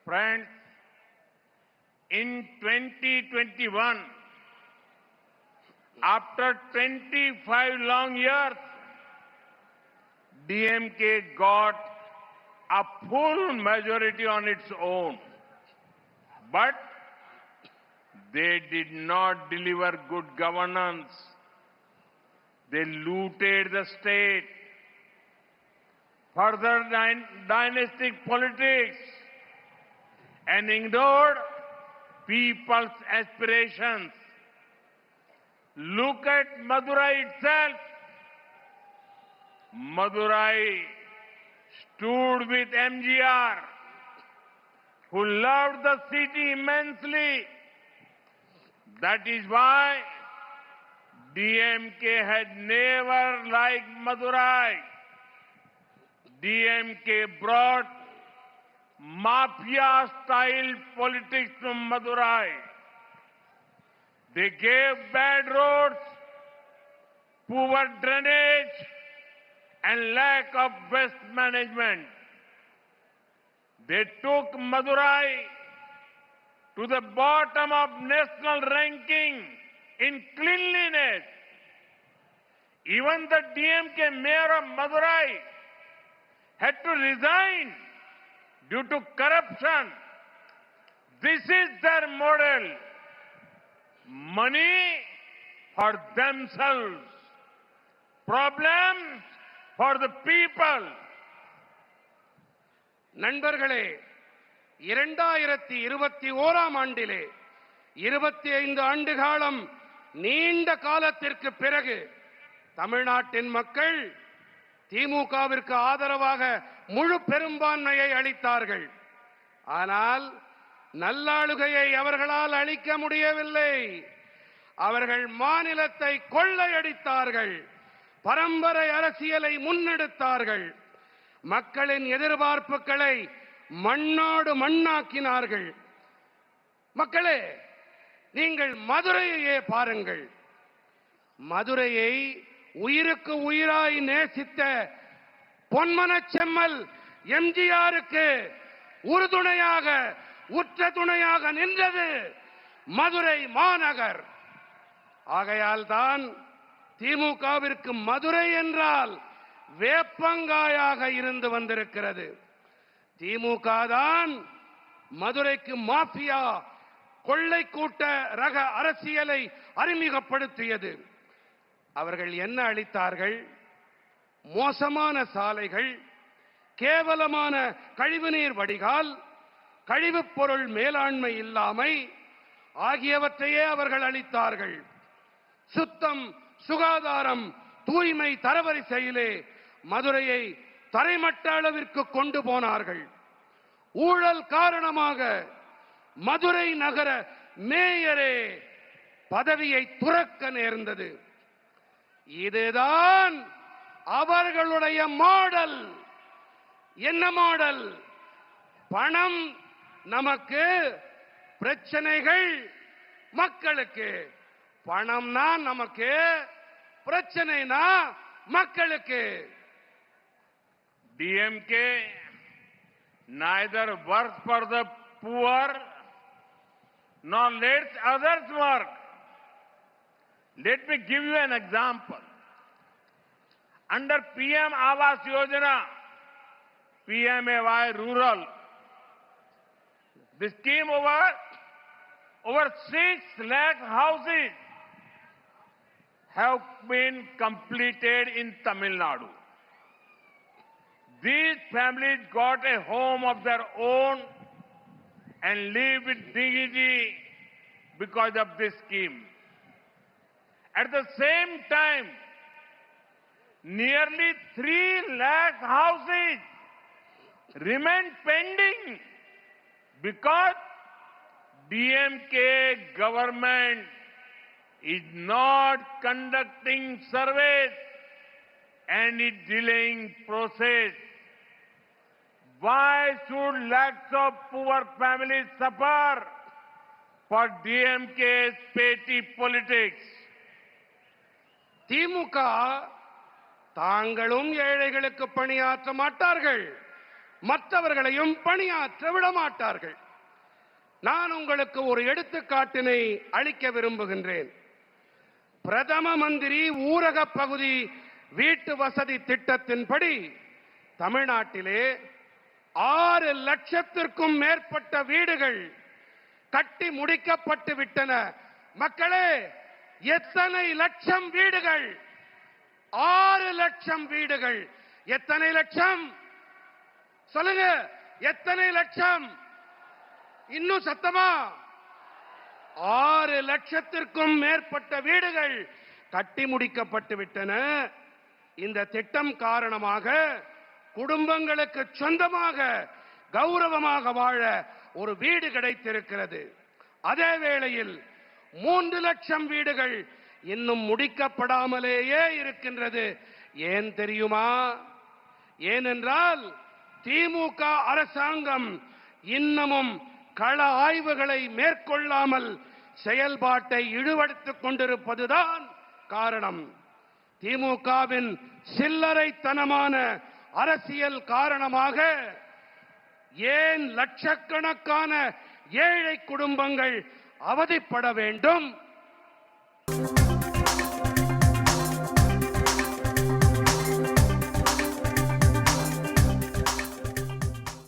Friends, in 2021, after 25 long years, DMK got a full majority on its own. But they did not deliver good governance. They looted the state. Further dynastic politics and ignored people's aspirations. Look at Madurai itself. Madurai stood with MGR, who loved the city immensely. That is why DMK had never liked Madurai. DMK brought mafia-style politics to Madurai. They gave bad roads, poor drainage, and lack of waste management. They took Madurai to the bottom of national ranking in cleanliness. Even the DMK mayor of Madurai had to resign due to corruption. This is their model. Money for themselves. Problems for the people. நண்பர்களே, 2021 ஆண்டிலே 25 ஆண்டு காலம் நீண்ட காலத்திற்கு பிறகு தமிழ்நாட்டின் மக்கள் திமுகவிற்கு ஆதரவாக முழு பெரும்பான்மையை அளித்தார்கள். ஆனால் நல்லாளுகையை அவர்களால் அளிக்க முடியவில்லை. அவர்கள் மாநிலத்தை கொள்ளையடித்தார்கள். பரம்பரை அரசியலை முன்னெடுத்தார்கள். மக்களின் எதிர்பார்ப்புகளை மண்ணோடு மண்ணாக்கினார்கள். மக்களே, நீங்கள் மதுரையையே பாருங்கள். மதுரையை உயிருக்கு உயிராய் நேசித்த பொன்மனச் செம்மல் எம்ஜிஆருக்கு உறுதுணையாக உற்ற துணையாக நின்றது மதுரை மாநகர். ஆகையால் தான் திமுகவிற்கு மதுரை என்றால் வேப்பங்காயாக இருந்து வந்திருக்கிறது. திமுக தான் மதுரைக்கு மாஃபியா கொள்ளை கூட்ட ரக அரசியலை அறிமுகப்படுத்தியது. அவர்கள் என்ன அளித்தார்கள்? மோசமான சாலைகள், கேவலமான கழிவுநீர் வடிகால், கழிவுப் பொருள் மேலாண்மை இல்லாமை ஆகியவற்றையே அவர்கள் அளித்தார்கள். சுத்தம், சுகாதாரம், தூய்மை தரவரிசையிலே மதுரையை தரைமட்ட அளவிற்கு கொண்டு போனார்கள். ஊழல் காரணமாக மதுரை நகர மேயரே பதவியை துறக்க நேர்ந்தது. இதுதான் அவர்களுடைய மாடல். என்ன மாடல்? பணம் நமக்கு, பிரச்சனைகள் மக்களுக்கு. பணம்னா நமக்கு, பிரச்சனைனா மக்களுக்கு. DMK neither works for the poor nor lets others work. Let me give you an example. Under PM Awas Yojana, PMAY Rural, this scheme over 6 lakh houses have been completed in Tamil Nadu. These families got a home of their own and live with dignity because of this scheme. At the same time, nearly 3 lakh houses remain pending because DMK government is not conducting surveys and is delaying process. Why should lakhs of poor families suffer for DMK's petty politics? திமுக தாங்களும் ஏழைகளுக்கு பணியாற்ற மாட்டார்கள், மற்றவர்களையும் பணியாற்ற விடமாட்டார்கள். நான் உங்களுக்கு ஒரு எடுத்துக்காட்டினை அளிக்க விரும்புகின்றேன். பிரதம மந்திரி ஊரக பகுதி வீட்டு வசதி திட்டத்தின்படி தமிழ்நாட்டிலே 6 லட்சத்திற்கும் மேற்பட்ட வீடுகள் கட்டி முடிக்கப்பட்டு விட்டன. மக்களே, எத்தனை லட்சம் வீடுகள்? 6 லட்சம் வீடுகள். எத்தனை லட்சம் சொல்லுங்க? எத்தனை லட்சம்? இன்னும் சத்தமா? 6 லட்சத்திற்கும் மேற்பட்ட வீடுகள் கட்டி முடிக்கப்பட்டு விட்டன. இந்த திட்டம் காரணமாக குடும்பங்களுக்கு சொந்தமாக கௌரவமாக வாழ ஒரு வீடு கிடைத்திருக்கிறது. அதே வேளையில் 3 லட்சம் வீடுகள் இன்னும் முடிக்கப்படாமலேயே இருக்கின்றது. ஏன் தெரியுமா? ஏனென்றால் திமுக அரசாங்கம் இன்னமும் கள ஆய்வுகளை மேற்கொள்ளாமல் செயல்பாட்டை இழுவெடுத்துக் கொண்டிருப்பதுதான் காரணம். திமுகவின் சில்லறைத்தனமான அரசியல் காரணமாக ஏன் லட்சக்கணக்கான ஏழை குடும்பங்கள் அவதிப்பட வேண்டும்?